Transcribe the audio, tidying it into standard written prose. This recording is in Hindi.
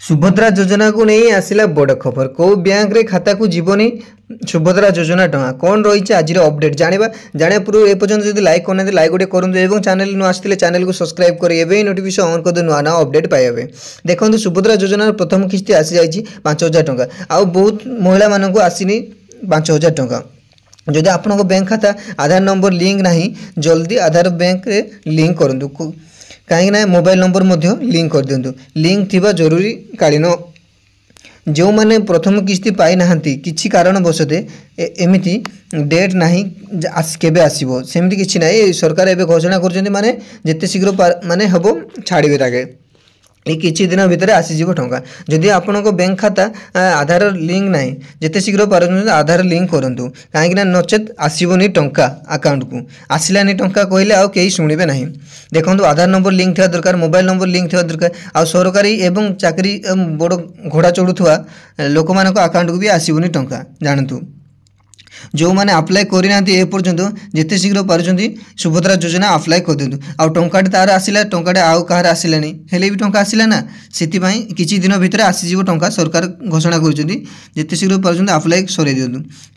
सुभद्रा योजना को नहीं आसिला बड़ खबर कौ बैंक रे खाता को जीवनी सुभद्रा योजना टंका कौन रही आज अपडेट जाना पूर्व एपर्तन जब लाइक करना लाइक गोटे करूँ चैनल नु आसते चैनल को सब्सक्राइब करेंगे नोटिफिकेशन ऑन कर नुआ नुआ अपडेट पाइबे। देखो सुभद्रा योजना प्रथम किस्ती आसी जाइए 5,000 टंका आउ बहुत महिला मानक आसनी 5,000 टंका। जदि आपन बैंक खाता आधार नंबर लिंक नहीं जल्दी आधार बैंक रे लिंक करूँ कहीं मोबाइल नंबर लिंक कर दिंतु लिंक थिबा जरूरी कालीन जो माने प्रथम किस्ती पाई नाहंती किछि कारण बसते एमिति डेट नाही केबे आसीबो सेमिति किछि नाही सरकार एबे घोषणा करछन्ती माने जेते शीघ्र माने हबो छाड़िबे ताके ये किछि दिन भितर आसीजिवो टंका। जदि आपनको बैंक खाता आधार लिंक नाही जेते शीघ्र पारछन आधार लिंक करंतु काहेकि ना नचेत आसीबोनी टंका अकाउंट को आसिलानी टंका कहले आ केही सुनिबे नाही। देखंतु आधार नंबर लिंक थिया दरकार मोबाइल नंबर लिंक थिया दरकार आ सरकारी एवं चाकरी बड़ घोड़ा चढ़ुथुआ लोक मानको अकाउंट को भी आसीबोनी टंका जानतु। जो मैंने अप्लाई करना एपर्तंत जिते शीघ्र पार्टी सुभद्रा योजना अप्लाई कर दिंतु आ टंकाटे तार आसला टंकाटे आउ कहार आसलानी हेले भी टंका आसला ना से किछि दिन भितर आसीजिवो टंका सरकार घोषणा कर जिते शीघ्र पार्टी अप्लाई सर दिंतु।